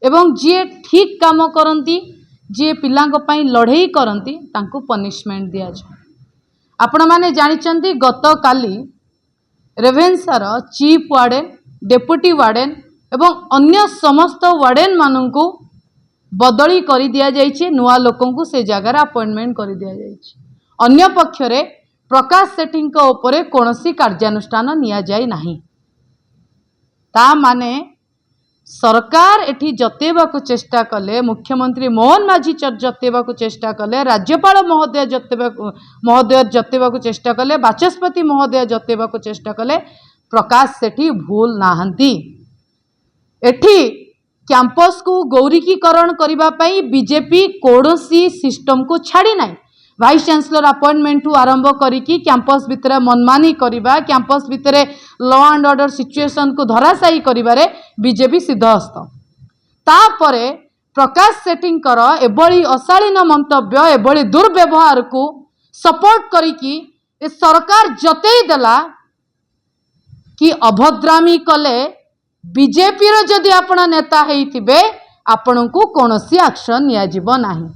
एवं जी ठीक काम करती जी पिलांई लड़े करती तांको पनिशमेंट दिया जाए। आपण माने जानिचंती गत काली रेभेन्सार चीफ वार्डेन डेप्यूटी वार्डेन एवं अन्य समस्त वार्डेन मानू बदली कर दिया जाइए, नुआ लोकंकु से जगार अपॉइंटमेंट कर दिया जाइए। अन्य पक्षरे प्रकाश सेठी उपरे कौनसी कार्यानुष्ठान निया जाय नाही। ता माने सरकार एठी जतेबाकु चेष्टा कले, मुख्यमंत्री मोहन माझी जतेबाकु चेष्टा कले, राज्यपाल महोदय जतेबाकु चेष्टा कले, बाचस्पति महोदय जतेबाकु चेष्टा कले, प्रकाश सेठी भूल नाहंती। एठी कैंपस को गौरिकीकरण करबा पई बीजेपी कौनसी सिस्टम को छाड़ी नाही। वाइस चांसलर अपॉइंटमेंट टू आरंभ करिकी कैंपस भितर मनमानी करिबा, कैंपस भितर लॉ एंड ऑर्डर सिचुएशन को धराशायी करिबारे बीजेपी सिद्धहस्त। तापरे प्रकाश सेठींकर एभली अशालीन मंतव्य एभली दुर्व्यवहार को सपोर्ट करिकी ए सरकार जतई देला कि अभद्रामी कले बीजेपी रो जदि आपण नेता हेइथिबे आपणको कौनसी एक्शन नियाजिबो नाही।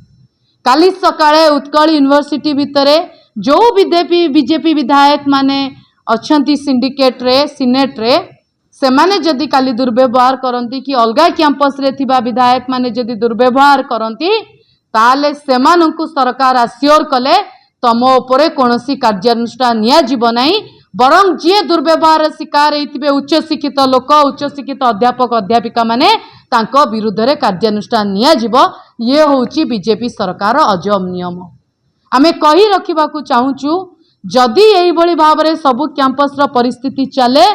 काली सकाळे उत्कल यूनिवर्सिटी भितरे जो बीजेपी विधायक माने अछंती सिंडिकेट रे सिनेट रे से माने जदि काली दुर्व्यवहार करंती कि अलगा कैंपस रे थिबा विधायक माने जदि दुर्व्यवहार करंती ताले सेमानंकु सरकार आश्योर कले तम उपरे कौनसी कार्यानुष्ठान नियाजिबो नाही। बरं जी दुर्व्यवहार शिकार होते उच्च शिक्षित लोक उच्च शिक्षित अध्यापक अध्यापिका माने तांको विरुद्ध रे कार्यानुष्ठान नियाजिबो। ये होउची बीजेपी सरकार अजब नियम। आमे कही रखिबाकू चाहूचु जदि एही भली भाबरे सबु कैंपस रो परिस्थिति चले,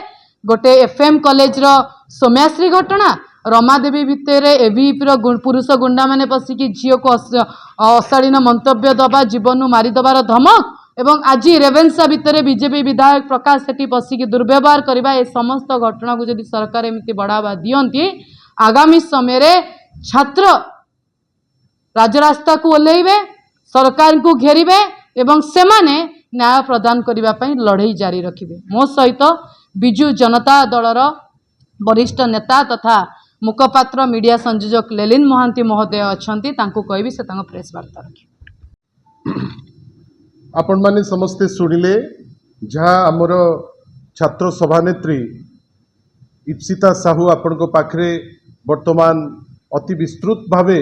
गोटे एफएम कॉलेज रो सोम्याश्री घटना, रमादेवी भितर एवीपी रो पुरुष गुंडा माने पसिकी झील को अशालीन मंतव्य दबा जीवन मारिदबार धमक एवं आज रेवेन्सा भितर बीजेपी विधायक प्रकाश सेठी बसिकी दुर्व्यवहार करबा ए समस्त घटना को जदि सरकार एमती बढ़ावा दियंती आगामी समय रे छात्र राजरास्ता को ओल्लैबे, सरकार को घेरिबे एवं सेमाने न्याय प्रदान करबा पई लड़ाई जारी रखिबे। मो सहित बिजु जनता दलर वरिष्ठ नेता तथा मुखपात्र मीडिया संयोजक लेलिन महांती महोदय अछंती, तांको कहबी से तांको प्रेस वार्ता रखी। आपण माने समस्ते सुनिले जहाँ आमर छात्र सभानेत्री इप्सिता साहू आपण को पाखरे वर्तमान अति विस्तृत भावे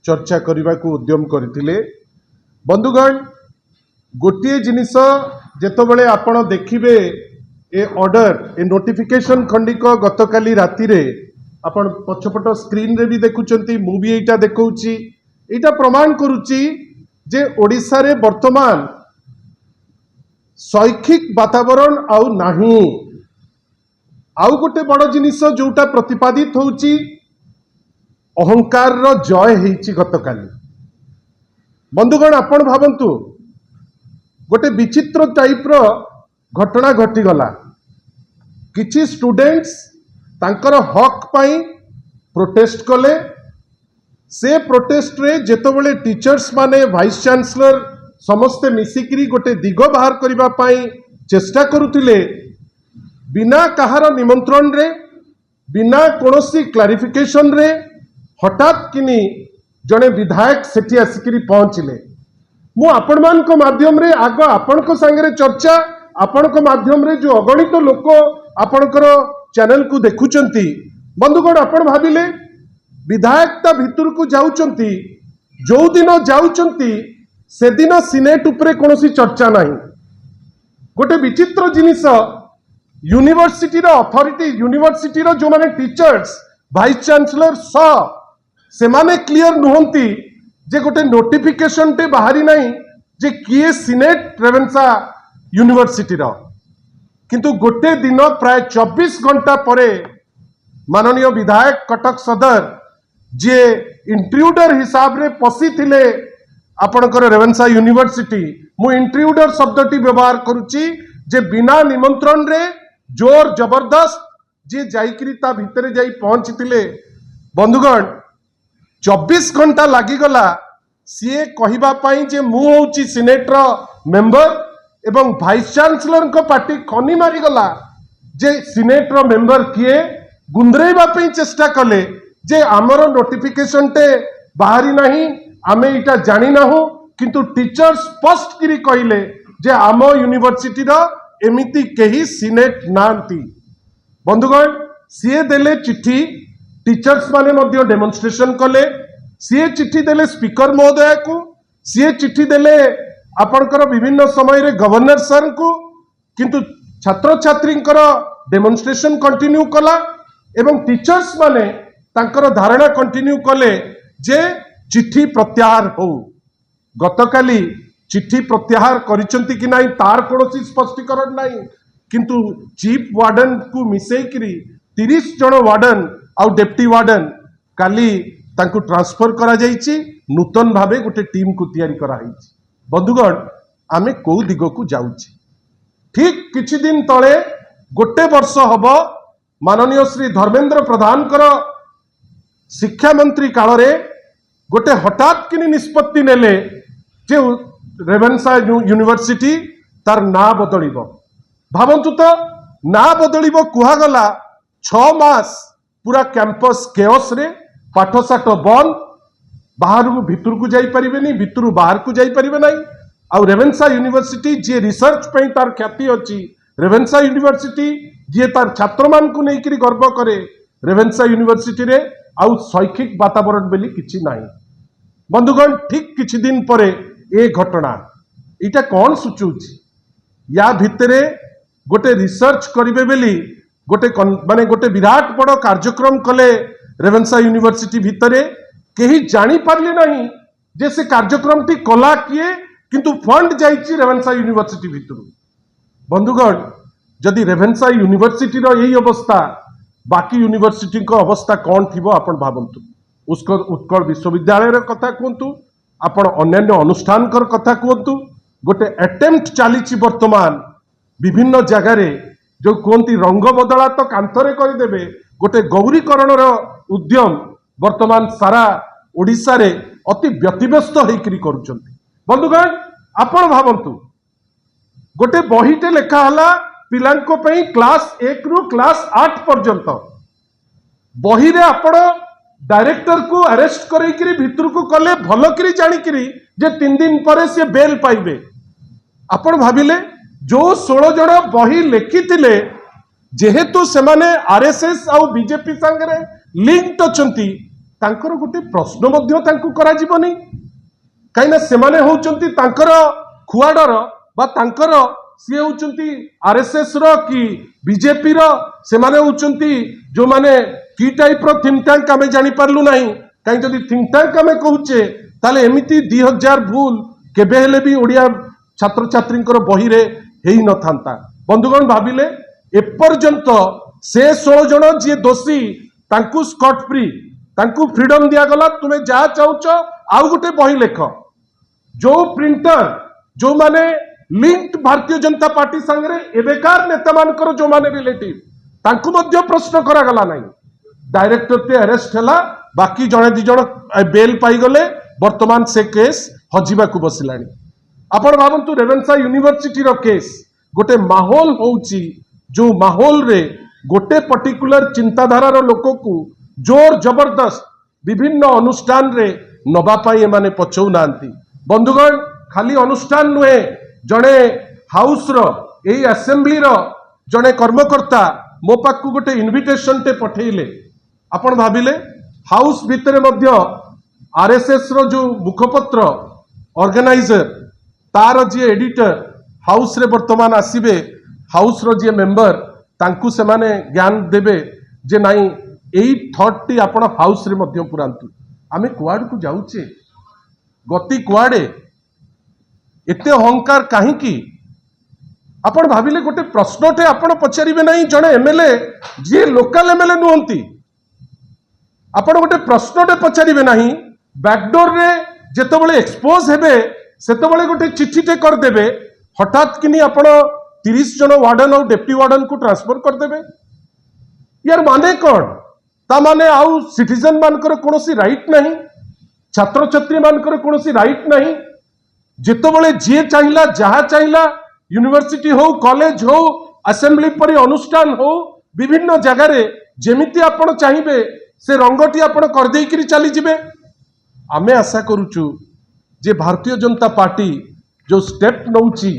चर्चा करने को उद्यम करथिले। बंधुगण गोटे जिनिस जेतबेले आपण देखिबे ए ऑर्डर ए नोटिफिकेशन खंडिक गतकाली राति रे आपण पछपट स्क्रीन रे भी देखुचंती, मु भी एटा देखौची, एटा प्रमाण करूची जे ओडिसा रे वर्तमान शैक्षिक वातावरण आउ नाही। आउ गोटे बड़ जिनिस जोटा प्रतिपादित होउची अहंकार रो जय हेची गतकाली। बंधुगण आपण भावंतु गोटे विचित्र टाइप रो घटना घटी गला। किछि स्टूडेंट्स तांकर हक पाई प्रोटेस्ट कले। से प्रोटेस्ट रे जेतबेले टीचर्स माने वाइस चांसलर समस्ते मिसिक्री गोटे दिग बाहर करबा पाई चेष्टा करुथिले, बिना कहार निमंत्रण रे बिना कोनोसी क्लारिफिकेशन रे हठात किनी जड़े विधायक सेठी आसिकरी पहुंचले। मु आपण मान को माध्यम रे आग आपण को संगे चर्चा आपण को माध्यम रे जो अगणित लोक आपणकर चैनल को देखुचंती, बंधुगण आपण भाबिले विधायकता भितर को जाउचंती, जो दिन जाउचंती से दिन सिनेट उपरे कोनोसी चर्चा नहीं। गोटे विचित्र जिनिस यूनिवर्सिटी रो अथॉरिटी यूनिवर्सिटी रो जो माने टीचर्स वाइस चांसलर से माने क्लियर नुहंती जे गोटे नोटिफिकेशन टे बाहरी नहीं जे किए सिनेट रेवेन्सा यूनिवर्सिटी रो, किंतु गोटे दिन प्राय 24 घंटा परे माननीय विधायक कटक सदर जे इंट्रूडर हिसाब रे पसी थिले आपणकर रेवेन्सा यूनिवर्सिटी, मु इंट्रूडर शब्दटी व्यवहार करुची जे बिना निमंत्रण रे जोर जबरदस्त जे जाइकरी ता भितरे जाई पहुंचीतिले। बंधुगण 24 घंटा लागिगला सीए कहिबा पाई जे मु होउची सिनेट रो मेंबर एवं वाइस चांसलर को पार्टी खनी मारी गला जे सिनेट रो मेंबर किए गुंदरेबा पई चेष्टा कले जे आमर नोटिफिकेशन टे बाहरी नहीं आमे इटा जानी ना हो किंतु टीचर स्पष्ट करी कहले जे आम यूनिवर्सिटी रो एमिति केही सिनेट नांती। बंधुगण सीए देले चिट्ठी टीचर्स माने मध्य डेमोन्स्ट्रेशन कले सीए चिट्ठी देले स्पीकर महोदय को सीए चिट्ठी देले आपणकर विभिन्न समय रे गवर्नर सर को किंतु छात्र छात्री डेमोन्स्ट्रेशन कंटिन्यू कला एवं टीचर्स माने तांकर धारणा कंटिन्यू कले जे चिट्ठी प्रत्याहार हो। गतकाली चिट्ठी प्रत्याहार करिसंती कि नाही तार कोनोसी स्पष्टीकरण नाही किंतु चीफ वार्डन को मिसेकरी 30 जन वार्डन आउ डेप्टी वार्डन काली तांको ट्रांसफर करा जाइछि नूतन भावे गोटे टीम को तैयारी करा हिछि। बंधुगण आमे को दिगो को जाउछि ठीक किछि दिन तळे गोटे वर्ष हबो माननीय श्री धर्मेंद्र प्रधान कर शिक्षा मंत्री काल रे गोटे हठात किनी निष्पत्ति नेले जे रेवेन्सा यूनिवर्सिटी तार ना बदलिबो। भावंतु तो ना बदलिबो कुहागला 6 मास पूरा कैंपस केओस रे पाठशाठ बंद बाहर को भितर को जाई परिबेनी भितर बाहर को जाई परिबे नाही। आउ रेवेन्सा यूनिवर्सिटी जे रिसर्च पे तार ख्याति अछि रेवेन्सा यूनिवर्सिटी जे तार छात्र मान को नेकरी गर्व करे रेवेन्सा यूनिवर्सिटी रे आउ शैक्षिक वातावरण बेली किछि नाही। बंधुगण ठीक किछि दिन परे ए घटना इटा कौन सूचुछि या भितरे गोटे रिसर्च करिवे बेली गोटे माने गोटे विराट बड़ कार्यक्रम कले रेवेन्सा यूनिवर्सिटी भितरे केही जानी पारले नाही जे से कार्यक्रम टी कला किए किंतु फंड जाइछि रेवेन्सा यूनिवर्सिटी भितरु। बंधुगण जदि रेवेन्सा यूनिवर्सिटी रो यही अवस्था बाकी यूनिवर्सिटी को अवस्था कौन थिबो आपण भाबंतु। उसको उत्कल विश्वविद्यालय रो कथा कहतु आपण अन्य अनुष्ठान कर कथा कहतु गोटे अटेम्प्ट चली वर्तमान विभिन्न जगार जो कहती रंग बदला तो कांथरे करदेवे गोटे गौरीकरण उद्यम वर्तमान सारा ओडिशा रे अति व्यतिव्यस्त होकर करुचंती। बंधुगण आपण भावंतु गोटे बहीटे लेखा हला पिलांको पई क्लास 1 रु क्लास 8 पर्यंत बही रे आपण डायरेक्टर को अरेस्ट करैकरी भितर को कले भल करी जानिकरी जे 3 दिन पर से बेल पाइबे। आपण भाबिले जो 16 जन बही लेखिथिले जेहेतु सेमाने आरएसएस आउ बीजेपी संगे लिंक्ड अछंती तांकर गोटे प्रश्न मध्य तांको करा जीवनी काइना सेमाने होचंती तांकर खुआडर बा तांकर सी होचंती आरएसएस रो कि बीजेपी रो सेमाने होचंती जो माने की टाइप रो थिंक टैंक आमे जानि पारलु नाही काई जदि थिंक टैंक आमे कहूचे ताले एमिति 2000 भूल केबे हेले भी ओडिया छात्र छात्री बही रे हेई न थांता। बंधुगण भाबिले एपर्यंत से 16 जन जे दोषी तांकु स्कॉट फ्री तांकु फ्रीडम दिया गला तुमे जा चाहूच आउ गोटे बही लेख जो प्रिंटर जो माने लिंक्ड भारतीय जनता पार्टी संगे एबेकार नेता मानकर जो माने रिलेटिव तांकु मध्य प्रश्न करा गला नाही डायरेक्टर ते अरेस्ट हला बाकी जने दि जन बेल पाई गले वर्तमान से केस हजिबा को बसिलानी। आपण भावंतु रेवेन्सा यूनिवर्सिटी रो केस गोटे माहौल होउची जो माहौल रे गोटे पर्टिकुलर चिंताधारा रो लोक को जोर जबरदस्त विभिन्न अनुष्ठान रे नबा पाई एमाने पछौ नांती। बंधुगण खाली अनुष्ठान नुहे जड़े हाउस रो एई असेंबली रो जड़े कर्मकर्ता मो पाखु गोटे इनविटेशन टे पठेइले आपण भाबिले हाउस भितरे मध्य आरएसएस रो जो मुखपत्र ऑर्गेनाइजर तार जी एडिटर हाउस रे वर्तमान आसीबे हाउस रो जी मेंबर तांकु से माने ज्ञान देबे जे नाही एई थॉट टी आपण हाउस रे मध्य पुरांतु आमे कुआड को जाउचे गति कुआडे एते अहंकार काहे की आपण भाबिले गोटे प्रश्नटे आपण पचारिबे नाही जणे एमएलए जे लोकल एमएलए नुहंती आपण गोटे प्रश्नटे पचारिबे नाही बैकडोर रे जेतबेले एक्सपोज हेबे सेतबेले गोटे चिठीटे कर देबे हठात किनी आपण 30 जन वार्डन और डेप्टी वार्डन को ट्रांसफर कर देबे यार माने कोन ता माने आउ सिटीजन मानकर कोनोसी राइट नहीं छात्र छात्री मानकर कोनोसी राइट नहीं जेतबेले जे चाहिला जहा चाहिला यूनिवर्सिटी हो कॉलेज हो असेंबली परि अनुष्ठान हो विभिन्न जगह रे जेमिति आपण चाहिबे से रंगटी आपण करदेकरी चली जिबे। आमे आशा करूचु जे भारतीय जनता पार्टी जो स्टेप नौची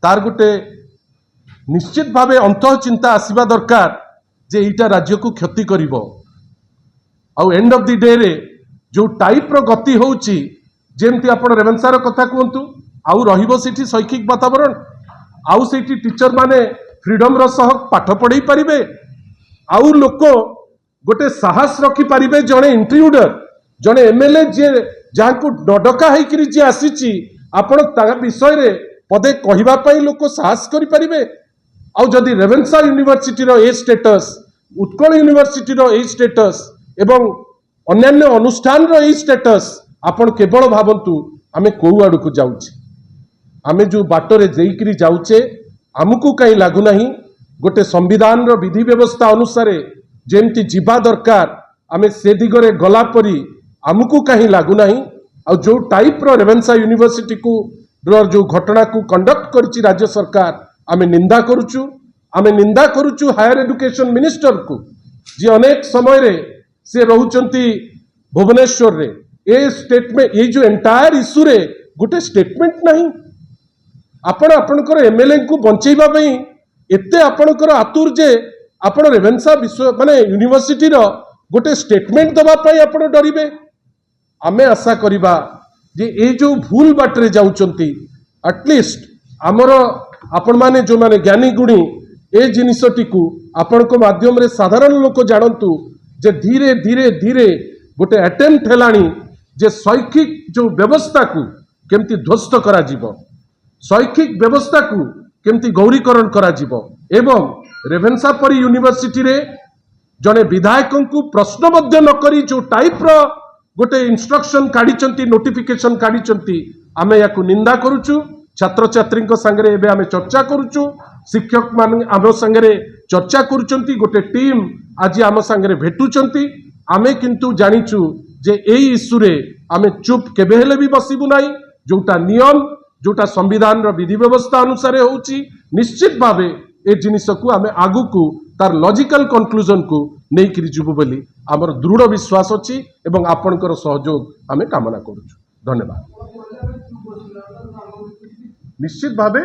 तार गोटे निश्चित भावे अंतः चिंता आसीबा दरकार जे एटा राज्य को क्षति करिवो। आउ एंड ऑफ द डे रे जो टाइप रो गति होउची जेमती आपण रेवेन्सा रो कथा कहंतु आउ रहिबो सेठी शैक्षिक वातावरण आउ सेठी टीचर माने फ्रीडम रो सह पाठ पढ़ई परिबे आउ लोक गोटे साहस रखी पारिबे जणे इंट्रूडर जणे एमएलए जे जाहाकू डडका हेकरी जे आसीची आपण ता विषय रे पदे कहिबा पई लोक साहस करि परिबे। आउ जदि रेवेन्सा यूनिवर्सिटी रो ए स्टेटस उत्कल यूनिवर्सिटी रो ए स्टेटस एवं अन्यान्य अनुष्ठान रो ए स्टेटस आपण केवल भाबंतु आमे कोउ आडू को जाउची आमे जो बाटरे जेइकरी जाउचे आमको कहीं लागू नहीं गोटे संविधान रो विधि व्यवस्था अनुसार जेमती जीवा दरकार आमे से दिगरे गला परी आमको कहीं लागू नहीं। आ जो टाइप रो रेवेन्सा यूनिवर्सिटी को जो घटना को कंडक्ट करची राज्य सरकार आमे निंदा करूचु हायर एजुकेशन मिनिस्टर को जी अनेक समय रे से रहउचंती भुवनेश्वर रे ए स्टेटमेंट ये जो एंटायर इश्यू रे गोटे स्टेटमेंट नहीं आपण आपणकर एमएलए को बंचेबा पई एते आपणकर आतुर जे आपण रेवेन्सा विश्व माने यूनिवर्सिटी रो गोटे स्टेटमेंट दबा पई आपण डरिबे। आमे आशा करिबा जे ए जो भूल बाटरे जाउचंती एटलिस्ट आमर आपण माने जो माने ज्ञानी गुणी ए जिनिसटी को आपण को माध्यम रे साधारण लोक जानतु जे धीरे धीरे धीरे गोटे अटेम्प्ट हेलानी जे शैक्षिक जो व्यवस्था को केमती ध्वस्त करा जीवो शैक्षिक व्यवस्था को केमती गौरीकरण करा जीवो एवं रेवेन्सा परी यूनिवर्सिटी रे जने विधायक को प्रश्न मध्य न करी जो टाइप रो गोटे इंस्ट्रक्शन काढिचंती नोटिफिकेशन काढिचंती आमे याकू निंदा करूचु। छात्र छात्री संगे एबे आमे चर्चा करूचु शिक्षक मान आम संगे चर्चा करुचंती गोटे टीम आज आम संगे भेटुचंती आमे किंतु जानिचु जे एई इश्यू रे आमे चुप केबे हेले भी बसिबु नाही जोटा नियम जोटा संविधान रो विधि व्यवस्था अनुसार होउची निश्चित भावे ए जिनिस को आमे आगु को तार लॉजिकल कंक्लूजन को नहीं करी जुबु बोली आमर दृढ़ विश्वास अछि एवं आपनकर सहयोग आमे कामना करूछु। धन्यवाद। निश्चित भावे